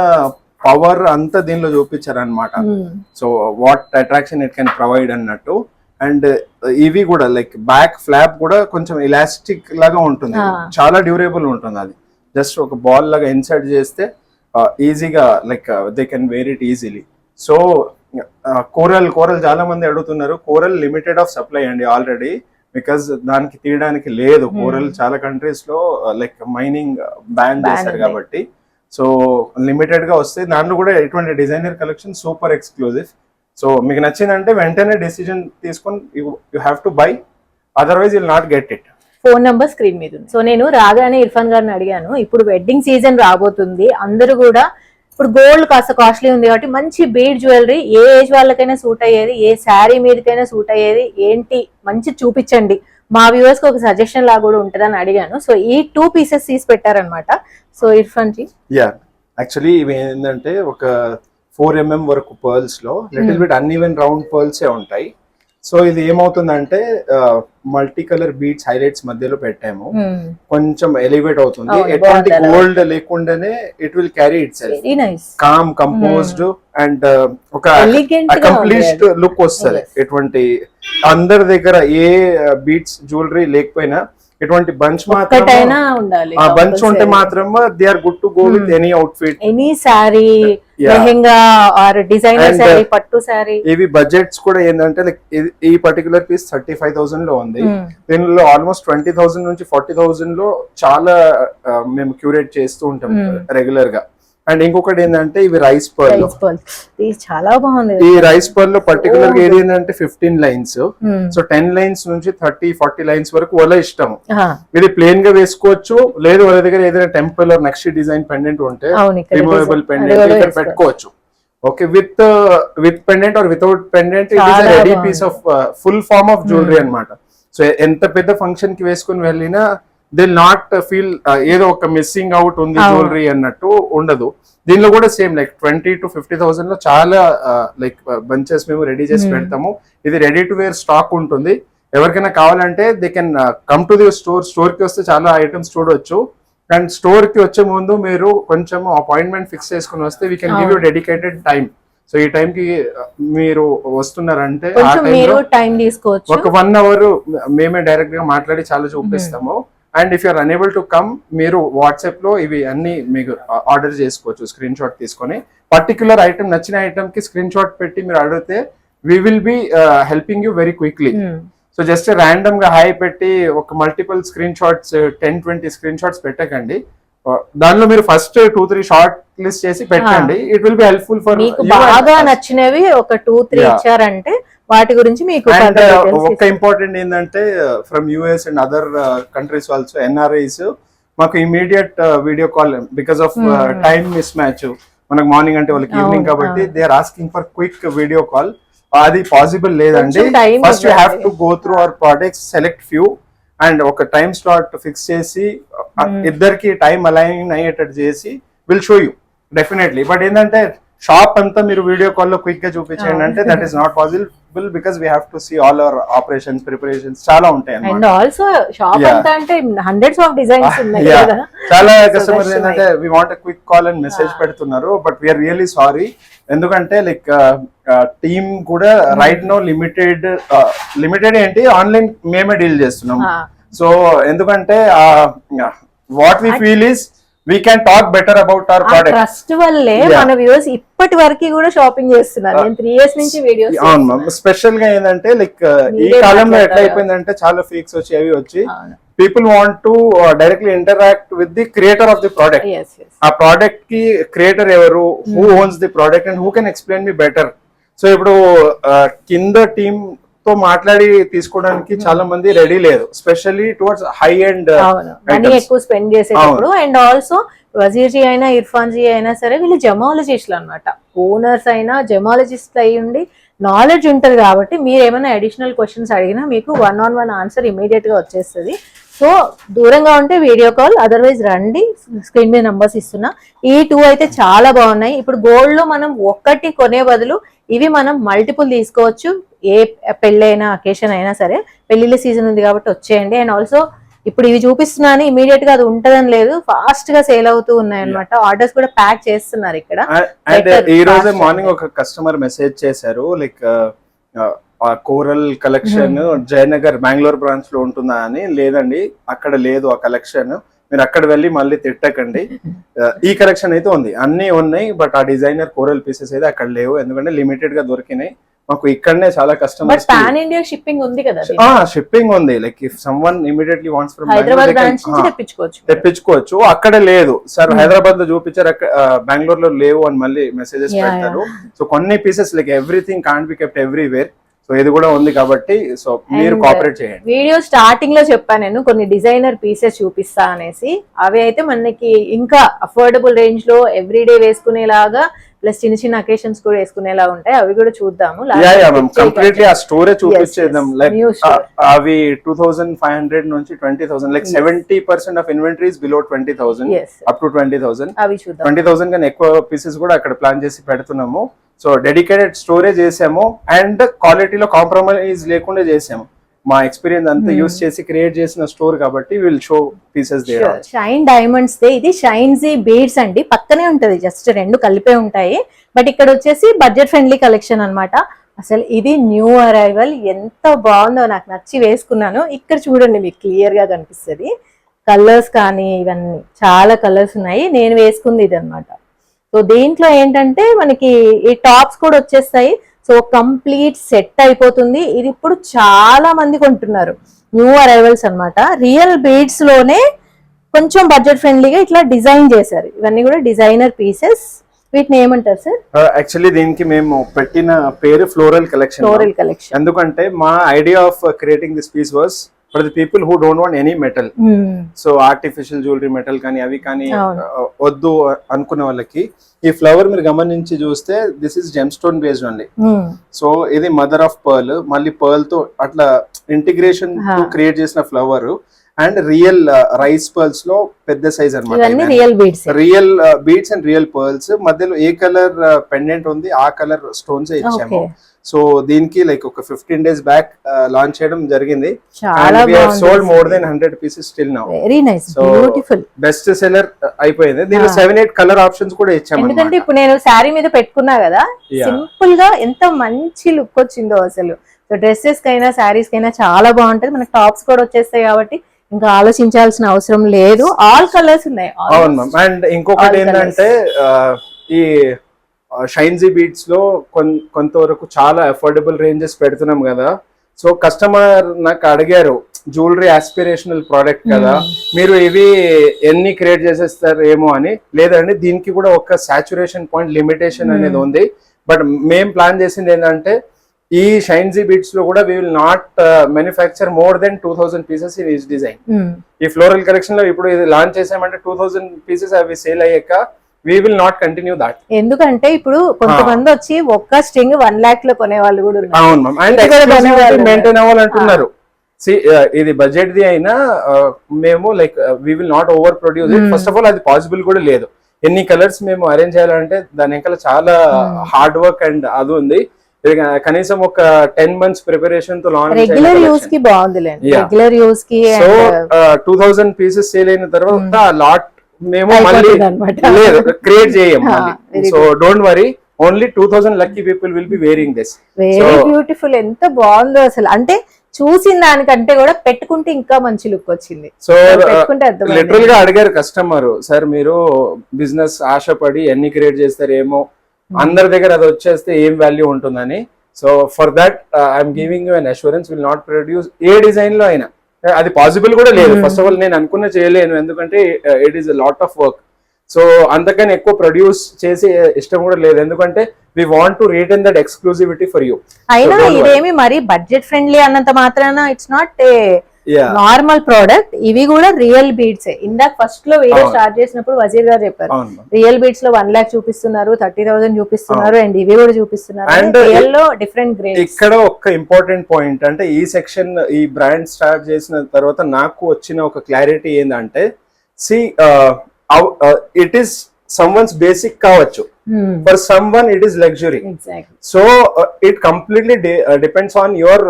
పవర్ అంతా దీనిలో చూపించారు అనమాట. So what attraction it can provide అన్నట్టు. అండ్ ఇవి కూడా లైక్ బ్యాక్ ఫ్లాప్ కూడా కొంచెం ఎలాస్టిక్ లాగా ఉంటుంది, చాలా డ్యూరేబుల్ ఉంటుంది. అది జస్ట్ ఒక బాల్ లాగా ఇన్సర్ట్ చేస్తే ఈజీగా like they can wear it easily. So coral చాలా మంది అడుగుతున్నారు. కోరల్ లిమిటెడ్ ఆఫ్ సప్లై అండి ఆల్రెడీ, బికాస్ దానికి తీయడానికి లేదు. కోరల్ చాలా కంట్రీస్ లో లైక్ మైనింగ్ బ్యాన్ చేశారు కాబట్టి సో లిమిటెడ్ గా వస్తాయి. దాంట్లో కూడా ఎటువంటి designer collection super exclusive. So మీకు నచ్చిందంటే వెంటనే డెసిజన్ తీసుకొని you have to buy, otherwise will not get it. Phone number screen మీద ఉంది. సో నేను రాగానే ఇర్ఫాన్ గారిని అడిగాను, ఇప్పుడు వెడ్డింగ్ సీజన్ రాబోతుంది, అందరూ కూడా ఇప్పుడు గోల్డ్ కాస్త కాస్ట్లీ ఉంది కాబట్టి మంచి బీడ్ జ్యువెలరీ ఏ ఏజ్ వాళ్ళకైనా సూట్ అయ్యేది, ఏ శారీ మీదకైనా సూట్ అయ్యేది ఏంటి మంచి చూపించండి, మా వ్యూవర్స్ కి ఒక సజెషన్ లాగా కూడా ఉంటుందని అడిగాను. సో ఈ 2 పీసెస్ తీసి పెట్టారనమాట. సో ఇర్ఫాన్ జీ, యాక్చువల్లీ ఇవి ఏంటంటే ఒక 4 mm వరకు పర్ల్స్ లో little bit uneven round pearls ఉంటాయి. సో ఇది ఏమవుతుందంటే మల్టీ కలర్ బీట్స్ హైలైట్స్ మధ్యలో పెట్టాము, కొంచెం ఎలివేట్ అవుతుంది. ఎటువంటి గోల్డ్ లేకుండానే it will carry itself calm composed and ఒక కంప్లీట్ లుక్ వస్తుంది. ఎటువంటి అందరి దగ్గర ఏ బీట్స్ జ్యువెలరీ లేకపోయినా ఎటువంటి బంచ్ మాత్రం బంచ్ ఉంటే మాత్రం they are good to go with any outfit, any sari, lehenga or designer sari, pattu sari. ఇవి బడ్జెట్స్ కూడా ఏంటంటే లైక్ ఈ పర్టికులర్ పీస్ 35,000 లో ఉంది. దీనిలో ఆల్మోస్ట్ 20,000 నుంచి 40,000 లో చాలా మేము క్యూరేట్ చేస్తూ ఉంటాం రెగ్యులర్ గా. అండ్ ఇంకొకటి ఏంటంటే ఇవి రైస్ పర్ల్, చాలా బాగుంది. ఈ రైస్ పర్ల్ లో పర్టికులర్ గా ఏది ఏంటంటే 15 లైన్స్. సో 10 లైన్స్ నుంచి 30-40 లైన్స్ వరకు వాళ్ళ ఇష్టం. ఇది ప్లేన్ గా వేసుకోవచ్చు, లేదు వాళ్ళ దగ్గర ఏదైనా temple or nakshi design pendant ఉంటే రిమూవబుల్ పెండెంట్ ఇక్కడ పెట్టుకోవచ్చు. Okay, with pendant or without pendant it is ready piece of full form of jewellery అన్నమాట. సో ఎంత పెద్ద ఫంక్షన్ కి వేసుకుని వెళ్ళినా దే నాట్ ఫీల్ ఏదో ఒక మిస్సింగ్ అవుట్ ఉంది జ్యువెలరీ అన్నట్టు ఉండదు. దీనిలో కూడా సేమ్ లైక్ 20 to 50,000 లో చాలా లైక్ బంచెస్ మేము రెడీ చేసి పెడతాము. ఇది రెడీ టు వేర్ స్టాక్ ఉంటుంది. ఎవరికైనా కావాలంటే they can come to the store కి వస్తే చాలా ఐటమ్స్ చూడొచ్చు. అండ్ స్టోర్ కి వచ్చే ముందు మీరు కొంచెం అపాయింట్మెంట్ ఫిక్స్ చేసుకుని వస్తే we can give you dedicated time. So ఈ టైం కి మీరు వస్తున్నారంటే ఆ టైంలో టైం తీసుకోవచ్చు. ఒక 1 hour మేమే డైరెక్ట్ గా మాట్లాడి చాలా చూపిస్తాము. And if you're unable to come, మీరు వాట్సాప్ లో ఇవి అన్ని మీకు ఆర్డర్ చేసుకోవచ్చు. స్క్రీన్ షాట్ తీసుకొని పర్టికులర్ ఐటమ్, నచ్చిన ఐటమ్ కి స్క్రీన్ షాట్ పెట్టి మీరు అడిగితే we will be helping you very quickly. So just random గా హాయ్ పెట్టి ఒక multiple screenshots 10-20 screenshots పెట్టకండి. దానిలో మీరు ఫస్ట్ 2-3 షార్ట్ లిస్ట్ చేసి పెట్టండి. It will be helpful for మీకు బాగా నచ్చినవి ఒక 2-3 ఇచ్చారంటే వాటి గురించి మీకు. అండ్ ఒక ఇంపార్టెంట్ ఏంటంటే from US and other countries also NRIs మాకు immediate video call because of time mismatch. మనకు మార్నింగ్ అంటే వాళ్ళకి ఈవినింగ్ కాబట్టి they are asking for quick video call. అది పాసిబుల్ లేదండి. First you have to go through our products, select few and ఒక time slot fix చేసి ఇద్దరికి time align అయ్యేటట్టు చేసి will show you definitely. But ఏంటంటే షాప్ అంతా మీరు వీడియో కాల్ లో క్విక్ గా చూపించండి అంటే that is not possible because we have to see all our operations, preparations చాలా ఉంటాయి అన్నమాట. అండ్ ఆల్సో షాప్ అంతా అంటే హండ్రెడ్స్ ఆఫ్ డిజైన్స్ ఉన్నాయి కదా. చాలా కస్టమర్స్ ఏంటంటే we want a quick call and message పెడుతున్నారు. But we're really sorry. ఎందుకంటే లైక్ టీమ్ కూడా రైట్ నో లిమిటెడ్ ఏంటి ఆన్లైన్ మేమే డీల్ చేస్తున్నాం. సో ఎందుకంటే what we feel is we can talk better about our product. Trust వల్లే మన viewers ఇప్పటి వరకు కూడా షాపింగ్ చేస్తున్నారు. నేను 3 years నుంచి వీడియోస్. అవును మ్యామ్. స్పెషల్ గా ఏంటంటే లైక్ ఈ కాలంలో ఎట్లా అయిపోయిందంటే చాలా ఫేక్స్ వచ్చి అవి వచ్చి people want to directly interact with the creator of the product. ఆ ప్రోడక్ట్ కి క్రియేటర్ ఎవరు, who ones the product and who can explain me better. So ఇప్పుడు కింద టీమ్ తో మాట్లాడి తీసుకోవడానికి చాలా మంది రెడీ లేదు, స్పెషల్లీ టువర్డ్స్ హై అండ్ ఎక్కువ స్పెండ్ చేసేటప్పుడు. అండ్ ఆల్సో వజీర్ జీ అయినా ఇర్ఫాన్ జీ అయినా సరే వీళ్ళు జమాలజిస్టులు అనమాట. ఓనర్స్ అయినా జమాలజిస్ట్ అయి ఉండి నాలెడ్జ్ ఉంటది కాబట్టి మీరు ఏమైనా అడిషనల్ క్వశ్చన్స్ అడిగినా మీకు 1-on-1 ఆన్సర్ ఇమీడియట్ గా వచ్చేస్తుంది. సో దూరంగా ఉంటే వీడియో కాల్, అదర్వైజ్ రండి. స్క్రీన్ మీద నంబర్స్ ఇస్తున్నా. ఈ 2 అయితే చాలా బాగున్నాయి. ఇప్పుడు గోల్డ్ లో మనం ఒక్కటి కొనే బదులు ఇవి మనం మల్టిపుల్ తీసుకోవచ్చు. ఏ పెళ్ళైనా అకేషన్ అయినా సరే, పెళ్లిళ్ళ సీజన్ ఉంది కాబట్టి వచ్చేయండి. అండ్ ఆల్సో ఇప్పుడు ఇవి చూపిస్తున్నాను ఇమీడియట్ గా అది ఉంటదని లేదు, ఫాస్ట్ గా సేల్ అవుతూ ఉన్నాయి అనమాట. ఆర్డర్స్ కూడా ప్యాక్ చేస్తున్నారు ఇక్కడ. అండ్ ఈ రోజు మార్నింగ్ ఒక కస్టమర్ మెసేజ్ చేశారు like coral collection Jayanagar Bengaluru branch లో ఉంటుందా అని. లేదండి, అక్కడ లేదు ఆ కలెక్షన్. మీరు అక్కడ వెళ్ళి మళ్ళీ తిట్టకండి. ఈ కలెక్షన్ అయితే ఉంది, అన్ని ఉన్నాయి. బట్ ఆ డిజైనర్ కోరల్ పీసెస్ అయితే అక్కడ లేవు, ఎందుకంటే లిమిటెడ్ గా దొరికినాయి. మాకు ఇక్కడనే చాలా కస్టమర్స్ పాన్ ఇండియా షిప్పింగ్ ఉంది కదా. షిప్పింగ్ ఉంది. Like if someone immediately wants from Hyderabad branch నుంచి తెప్పించుకోవచ్చు. అక్కడ లేదు సార్, హైదరాబాద్ లో చూపించారు, బెంగళూరు లో లేవు అని మళ్ళీ మెసేజెస్ పెడతారు. సో కొన్ని pieces like everything can't be kept everywhere. So ఇది కూడా ఉంది కాబట్టి సో మీరు కోఆపరేట్ చేయండి. వీడియో స్టార్టింగ్ లో చెప్పాను నేను కొన్ని డిజైనర్ పీసెస్ చూపిస్తా అనేసి. అవి అయితే మనకి ఇంకా అఫోర్డబుల్ రేంజ్ లో ఎవ్రీడే వేసుకునేలాగా ప్లస్ చిన్న చిన్న అకేషన్స్ కూడా వేసుకునేలా ఉంటాయి. అవి కూడా చూద్దాము. కంప్లీట్లీ ఆ స్టోరే చూపించేద్దాం. లైక్ అవి 2,500 నుంచి 20,000, like 70% of inventories below 20,000 up to 20,000. 20,000 కన్నా ఎక్కువ పీసెస్ కూడా అక్కడ ప్లాన్ చేసి పెడుతున్నాము. సో డెడికేటెడ్ స్టోరేజ్ చేసాము అండ్ క్వాలిటీలో కాంప్రమైజ్ లేకుండా చేసాము. మా ఎక్స్పీరియన్స్ అంతా యూస్ చేసి క్రియేట్ చేసిన స్టోర్ కాబట్టి will show pieces there. Shine Diamonds they ఇది షైన్జీ బీడ్స్ అండి, పక్కనే ఉంటది, జస్ట్ 2 కలిపే ఉంటాయి. బట్ ఇక్కడ వచ్చేసి బడ్జెట్ ఫ్రెండ్లీ కలెక్షన్ అన్నమాట. అసలు ఇది న్యూ అరైవల్, ఎంత బాగుందో, నాకు నచ్చి వేసుకున్నాను. ఇక్కడ చూడండి మీకు క్లియర్ గా కనిపిస్తుంది. కలర్స్ కానీ ఇవన్నీ చాలా కలర్స్ ఉన్నాయి. నేను వేసుకుంది ఇది అనమాట. సో దీంట్లో ఏంటంటే మనకి ఈ టాప్స్ కూడా వచ్చేస్తాయి. సో కంప్లీట్ సెట్ అయిపోతుంది. ఇది ఇప్పుడు చాలా మంది కొంటున్నారు, న్యూ అరైవల్స్ అన్నమాట. రియల్ బీడ్స్ లోనే కొంచెం బడ్జెట్ ఫ్రెండ్లీగా ఇట్లా డిజైన్ చేశారు. ఇవన్నీ కూడా డిజైనర్ పీసెస్. వీటిని ఏమంటారు సార్? యాక్చువల్లీ దీనికి మేము పెట్టిన పేరు ఫ్లోరల్ కలెక్షన్. ఎందుకంటే మా idea of creating this piece was for the people who don't want any metal. So artificial jewellery metal కానీ అవి కానీ వద్దు అనుకునే వాళ్ళకి ఈ ఫ్లవర్ మీరు గమనించి చూస్తే this is gem stone based only. So ఇది మదర్ ఆఫ్ పర్ల్, మళ్ళీ పర్ల్ తో అట్లా ఇంటిగ్రేషన్ తో క్రియేట్ చేసిన flower. And real rice pearls లో పెద్ద సైజ్ ఇవన్నీ అనమాట, real beads. Real beads and real pearls. మధ్యలో ఏ కలర్ పెండెంట్ ఉంది ఆ కలర్ స్టోన్స్ ఇచ్చాము. సో దీనికి లైక్ ఒక 15 days బ్యాక్ లాంచ్ చేయడం జరిగింది. చాలా sold more than 100 pieces still now. Very nice, beautiful, best seller అయిపోయింది. దీనిలో 7-8 కలర్ ఆప్షన్స్ కూడా ఇచ్చాము. ఎందుకంటే ఇప్పుడు నేను శారీ మీద పెట్టుకున్నా కదా, సింపుల్ గా ఎంత మంచి లుక్ వచ్చిందో అసలు. సో డ్రెస్సెస్ కైనా శారీస్ కైనా చాలా బాగుంటది. మనకి టాప్స్ కూడా వచ్చేస్తాయి కాబట్టి ఇంకా ఆలోచించాల్సిన అవసరం లేదు. ఆల్ కలర్స్ ఉన్నాయి. అవును మ్యామ్. అండ్ ఇంకొకటి ఏంటంటే ఈ షైన్జీ బీట్స్ లో కొంతవరకు చాలా అఫోర్డబుల్ రేంజెస్ పెడుతున్నాం కదా. సో కస్టమర్ నాకు అడిగారు, జ్యువెలరీ ఆస్పిరేషనల్ ప్రోడక్ట్ కదా, మీరు ఇవి ఎన్ని క్రియేట్ చేసేస్తారు ఏమో అని. లేదండి, దీనికి కూడా ఒక సాచురేషన్ పాయింట్ లిమిటేషన్ అనేది ఉంది. బట్ మేం ప్లాన్ చేసింది ఏంటంటే ఈ షైన్జీ బీట్స్ లో కూడా we will not manufacture more than 2000 pieces in each design. ఈ ఫ్లోరల్ కలెక్షన్ లో ఇప్పుడు ఇది లాంచ్ చేసామంటే 2000 pieces అవి సేల్ అయ్యాక we will not continue that. ఎందుకంటే ఇప్పుడు కొంతమంది వచ్చి ఒక్క స్ట్రింగ్ 1 lakh లో కొనే వాళ్ళు కూడా ఉన్నారు. అవును మ్యామ్. అండ్ ఎక్స్క్లూసివిటీ మెయింటైన్ అవ్వాలంటున్నారు. ఇది బడ్జెట్ ది అయినా మేము like we will not over produce it. First of all అది పాసిబుల్ కూడా లేదు. ఎన్ని కలర్స్ మేము అరేంజ్ చేయాలంటే దాని వెనకాల చాలా హార్డ్ వర్క్ అండ్ అది ఉంది. కనీసం ఒక 10 months ప్రిపరేషన్ తో లాంచ్. రెగ్యులర్ యూస్ కి బాగుందిలేండి, రెగ్యులర్ యూస్ కి. సో 2000 pieces సేల్ అయిన తర్వాత లాట్ మేము మళ్ళీ లేదు క్రియేట్ చేయం. So don't worry, only 2000 lucky people will be wearing this. Very beautiful, ఎంత బాగుందో అసలు. అంటే చూసిన దానికంటే కూడా పెట్టుకుంటే ఇంకా మంచి లుక్ వచ్చింది. సో లిటరల్ గా అడిగారు కస్టమర్, సార్ మీరు బిజినెస్ ఆశపడి ఎన్ని క్రియేట్ చేస్తారేమో, అందరి దగ్గర అది వచ్చేస్తే ఏం వాల్యూ ఉంటుందని. So for that I'm giving you an assurance, will not produce A design లో అయినా. అది పాసిబుల్ కూడా లేదు. ఫస్ట్ ఆఫ్ ఆల్ నేను అనుకున్న చేయలేను, ఎందుకంటే it is a lot of work. So అందుకని ఎక్కువ ప్రొడ్యూస్ చేసి ఇష్టం కూడా లేదు, ఎందుకంటే we want to retain that exclusivity for you. అయినా ఇదేమి మరి బడ్జెట్ ఫ్రెండ్లీ అన్నంత మాత్రాన it's not a normal product. ఇవి కూడా రియల్ బీడ్స్. ఇందాక ఫస్ట్ లో వీడియో స్టార్ట్ చేసినప్పుడు వజీర్ గారు చెప్పారు రియల్ బీడ్స్ లో 1 lakh చూపిస్తున్నారు, 30,000 చూపిస్తున్నారు, అండ్ ఇవి కూడా చూపిస్తున్నారు. అండ్ రియల్ లో డిఫరెంట్ గ్రేడ్స్. ఇక్కడ ఒక ఇంపార్టెంట్ పాయింట్ అంటే ఈ సెక్షన్ ఈ బ్రాండ్ స్టార్ట్ చేసిన తర్వాత నాకు వచ్చిన ఒక క్లారిటీ ఏంటంటే, see it is someone's basic కావచ్చు, for someone it is luxury. So it completely depends on your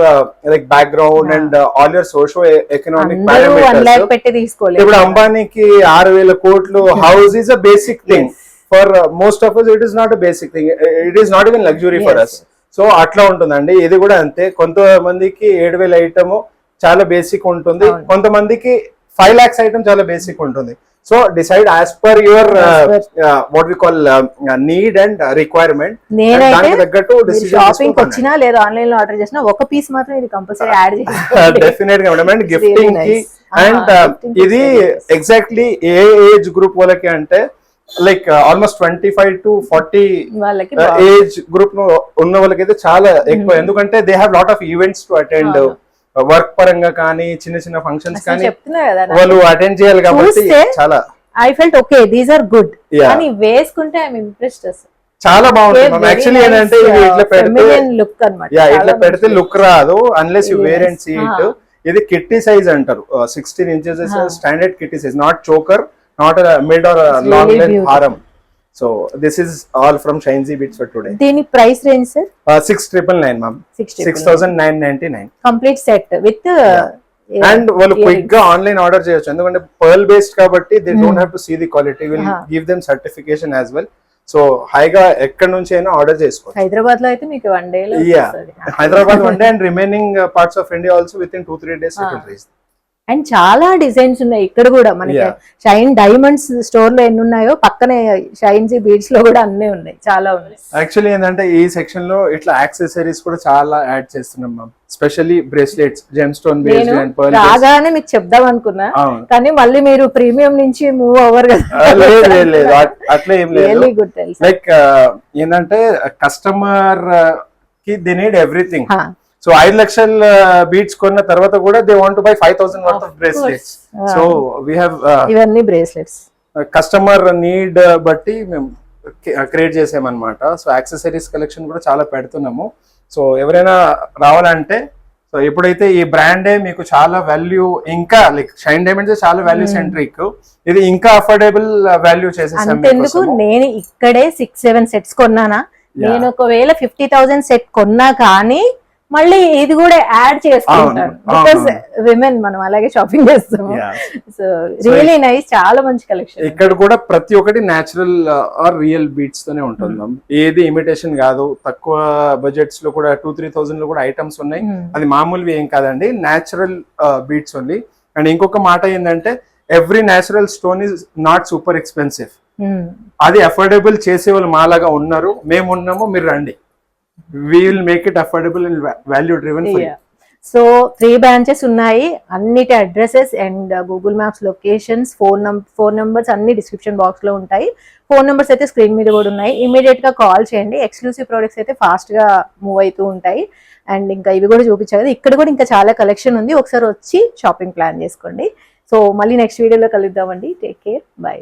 like background and all your socio economic parameters. ఇప్పుడు అంబానీకి 6,000 కోట్లు house is a basic thing. For most of us it is not a basic thing, it is not even luxury for us. So అట్లా ఉంటుందండి. ఇది కూడా అంతే. కొంతమందికి 7,000 item చాలా బేసిక్ ఉంటుంది, కొంతమందికి 5 lakhs ఐటమ్ చాలా బేసిక్ ఉంటుంది. So decide as per your what we call need and requirement. దానికి తగ్గట్టు షాపింగ్ వచ్చినా లేదా ఆన్లైన్ లో ఆర్డర్ చేసినా ఒక పీస్ మాత్రం ఇది కంపల్సరీ యాడ్ చేయాలి. డెఫినెట్ గా మేడం. అండ్ గిఫ్టింగ్ కి అండ్ ఇది ఎగ్జాక్ట్లీ ఏ ఏజ్ గ్రూప్ వాళ్ళకి అంటే like almost 25 to 40 age group ఉన్న వాళ్ళకైతే చాలా ఎక్కువ, ఎందుకంటే they have lot of events to attend. Work పరంగా కానీ చిన్న చిన్న ఫంక్షన్స్ కానీ వాళ్ళు అటెండ్ చేయాలి కాబట్టి చాలా I felt okay these are good. కానీ వేసుకుంటే ఐ యామ్ ఇంప్రెస్డ్ అసలు. చాలా బాగుంటుంది. యాక్చువల్లీ ఏంటంటే ఇట్లా పెడితే లుక్ రాదు unless you wear and see it. ఇది కిట్టి సైజ్ అంటారు, 16 inches స్టాండర్డ్ కిట్టి size, not choker, not mid or long length హారం. So this is all from Shainsy Beats for today. Deni price range sir? 6,999 ma'am. 6,999. Complete set with and వాళ్ళు quick గా online order చేయొచ్చు, ఎందుకంటే pearl based కాబట్టి they don't have to see the quality, will give them certification as well. So హైగా ఎక్కడ నుంచి అయినా order చేసుకోవచ్చు. హైదరాబాద్ లో అయితే మీకు 1 day లో వస్తది. Hyderabad 1 day and remaining parts of India also with in 2-3 days it will reach. And చాలా డిజైన్స్ ఉన్నాయి ఇక్కడ కూడా. మనకి షైన్ డైమండ్స్ స్టోర్ లో ఎన్ని ఉన్నాయో పక్కనే షైన్జీ బీడ్స్ లో కూడా అన్నీ ఉన్నాయి, చాలా ఉన్నాయి. యాక్చువల్లీ ఏంటంటే ఈ సెక్షన్ లో ఇట్లా యాక్సెసరీస్ కూడా చాలా యాడ్ చేస్తున్నాం ma'am, specially bracelets, gem stone based and pearl. రాగానే మీకు చెప్దాం అనుకున్నా కానీ మళ్ళీ మీరు ప్రీమియం నుంచి మూవ్ అవ్వరు కదా. లేదు అట్లా ఏం లేదు. లైక్ ఏంటంటే కస్టమర్ కి దే నీడ్ ఎవ్రీథింగ్. సో 5 లక్షల బీట్స్ కొన్న తర్వాత కూడా they want to buy 5,000 worth of bracelets. So we have ఇవన్నీ బ్రేస్లెట్స్ కస్టమర్ నీడ్ బట్టి మేము క్రియేట్ చేసామన్నమాట. సో యాక్సెసరీస్ కలెక్షన్ కూడా చాలా పెడుతున్నాము. సో ఎవరైనా రావాలంటే సో సో ఎప్పుడైతే ఈ బ్రాండే మీకు చాలా వాల్యూ, ఇంకా లైక్ షైన్ డైమండ్స్ చాలా వాల్యూ సెంట్రిక్, ఇది ఇంకా అఫోర్డబుల్ వాల్యూ చేసేసాం. అంతెందుకు, నేను ఇక్కడే 6-7 సెట్స్ కొన్నానా, నేను ఒకవేళ 50,000 సెట్ కొన్నా కానీ మళ్ళీ ఇది కూడా యాడ్ చేసుకుంటాను, బికాస్ విమెన్ మనం అలాగే షాపింగ్ చేస్తాము. సో రియలీ నైస్, చాలా మంచి కలెక్షన్. ఇక్కడ కూడా ప్రతి ఒక్కటి న్యాచురల్ ఆర్ రియల్ బీట్స్ తోనే ఉంటుంది, ఏది ఇమిటేషన్ కాదు. తక్కువ బడ్జెట్స్ లో కూడా 2-3,000 లో కూడా ఐటమ్స్ ఉన్నాయి, అది మామూలువి ఏం కాదండి, న్యాచురల్ బీట్స్ ఓన్లీ. అండ్ ఇంకొక మాట ఏంటంటే every natural stone is not super expensive, అది అఫోర్డబుల్ చేసే వాళ్ళు మాలాగా ఉన్నారు, మేము ఉన్నాము, మీరు రండి. We will make it affordable and value driven for you. So 3 branches ఉన్నాయి, అన్నిటి addresses and Google maps locations, phone numbers అన్ని డిస్క్రిప్షన్ బాక్స్ లో ఉంటాయి. ఫోన్ నంబర్స్ అయితే స్క్రీన్ మీద కూడా ఉన్నాయి, ఇమీడియట్ గా కాల్ చేయండి. ఎక్స్క్లూసివ్ ప్రొడక్ట్స్ అయితే ఫాస్ట్ గా మూవ్ అవుతూ ఉంటాయి. అండ్ ఇంకా ఇవి కూడా చూపించారు కదా, ఇక్కడ కూడా ఇంకా చాలా కలెక్షన్ ఉంది, ఒకసారి వచ్చి షాపింగ్ ప్లాన్ చేసుకోండి. సో మళ్ళీ నెక్స్ట్ వీడియోలో కలుద్దామండి. Take care, by.